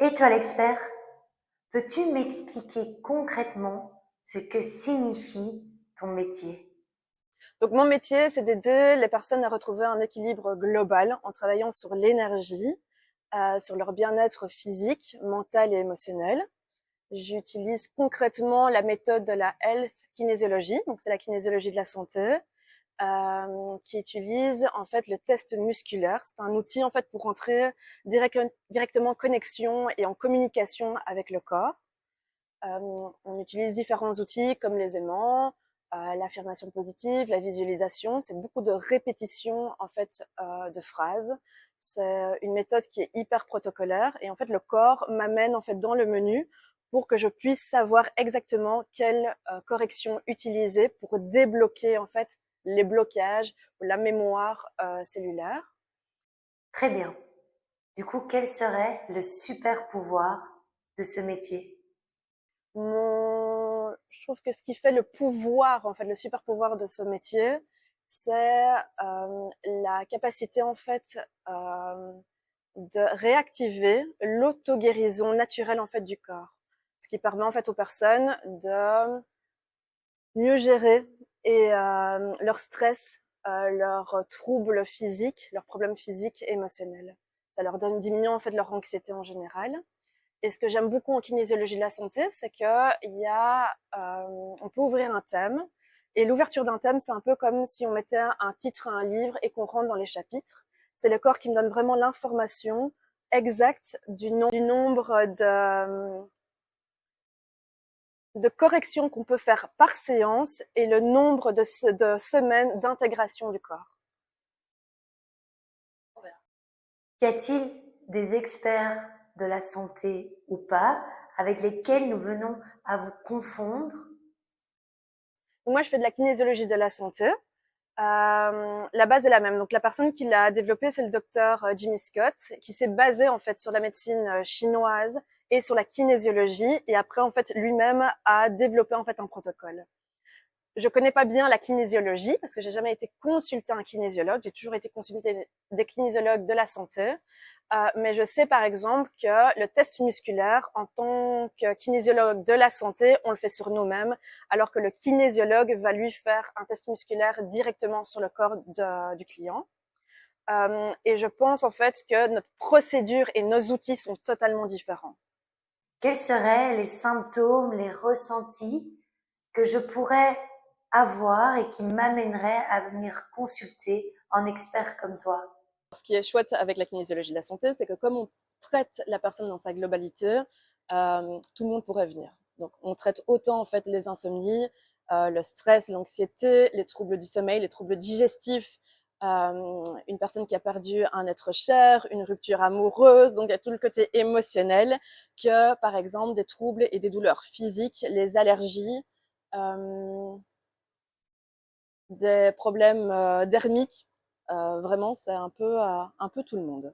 Et toi l'expert, peux-tu m'expliquer concrètement ce que signifie ton métier? Donc mon métier, c'est d'aider les personnes à retrouver un équilibre global en travaillant sur l'énergie, sur leur bien-être physique, mental et émotionnel. J'utilise concrètement la méthode de la health kinésiologie, donc c'est la kinésiologie de la santé, qui utilise en fait le test musculaire. C'est un outil en fait pour entrer directement en connexion et en communication avec le corps. On utilise différents outils comme les aimants, l'affirmation positive, la visualisation. C'est beaucoup de répétitions en fait de phrases. C'est une méthode qui est hyper protocolaire et en fait le corps m'amène en fait dans le menu pour que je puisse savoir exactement quelle correction utiliser pour débloquer en fait les blocages ou la mémoire cellulaire. Très bien. Du coup, quel serait le super pouvoir de ce métier? Je trouve que ce qui fait le pouvoir, en fait, le super pouvoir de ce métier, c'est la capacité, en fait, de réactiver l'auto-guérison naturelle, en fait, du corps. Ce qui permet, en fait, aux personnes de mieux gérer et leur stress, leurs troubles physiques, leurs problèmes physiques et émotionnels. Ça leur donne diminuer, en fait, leur anxiété en général. Et ce que j'aime beaucoup en kinésiologie de la santé, c'est que on peut ouvrir un thème. Et l'ouverture d'un thème, c'est un peu comme si on mettait un titre à un livre et qu'on rentre dans les chapitres. C'est le corps qui me donne vraiment l'information exacte du nombre de corrections qu'on peut faire par séance et le nombre de semaines d'intégration du corps. Y a-t-il des experts de la santé ou pas avec lesquels nous venons à vous confondre? Moi, je fais de la kinésiologie de la santé. La base est la même. Donc la personne qui l'a développée, c'est le docteur Jimmy Scott, qui s'est basé en fait sur la médecine chinoise et sur la kinésiologie. Et après, en fait, lui-même a développé en fait un protocole. Je connais pas bien la kinésiologie parce que j'ai jamais été consultée un kinésiologue. J'ai toujours été consultée des kinésiologues de la santé. Mais je sais par exemple que le test musculaire, en tant que kinésiologue de la santé, on le fait sur nous-mêmes, alors que le kinésiologue va lui faire un test musculaire directement sur le corps du client. Et je pense en fait que notre procédure et nos outils sont totalement différents. Quels seraient les symptômes, les ressentis que je pourrais avoir et qui m'amèneraient à venir consulter un expert comme toi? Ce qui est chouette avec la kinésiologie de la santé, c'est que comme on traite la personne dans sa globalité, tout le monde pourrait venir. Donc, on traite autant en fait les insomnies, le stress, l'anxiété, les troubles du sommeil, les troubles digestifs, une personne qui a perdu un être cher, une rupture amoureuse, donc il y a tout le côté émotionnel que, par exemple, des troubles et des douleurs physiques, les allergies, des problèmes dermiques. Vraiment, c'est un peu tout le monde.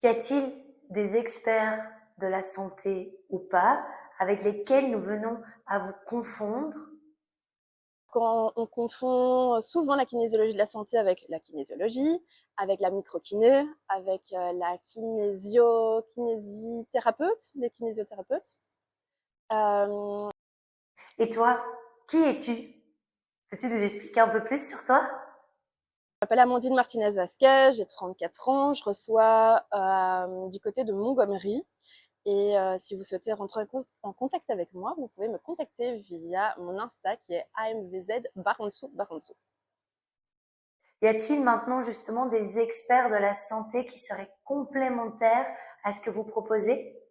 Y a-t-il des experts de la santé ou pas avec lesquels nous venons à vous confondre? Quand on confond souvent la kinésiologie de la santé avec la kinésiologie, avec la microkiné, avec la kinésithérapeute, les kinésiothérapeutes. Euh, Et toi, qui es-tu? Peux-tu nous expliquer un peu plus sur toi? je m'appelle Amandine Martinez-Vasquez, j'ai 34 ans, je reçois du côté de Montgomery. Et si vous souhaitez rentrer en contact avec moi, vous pouvez me contacter via mon Insta qui est AMVZ Baronso Baronso. Y a-t-il maintenant justement des experts de la santé qui seraient complémentaires à ce que vous proposez?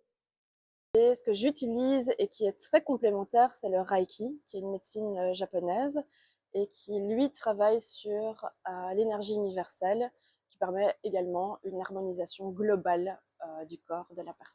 Et ce que j'utilise et qui est très complémentaire, c'est le Reiki, qui est une médecine japonaise et qui, lui, travaille sur l'énergie universelle, qui permet également une harmonisation globale du corps de la personne.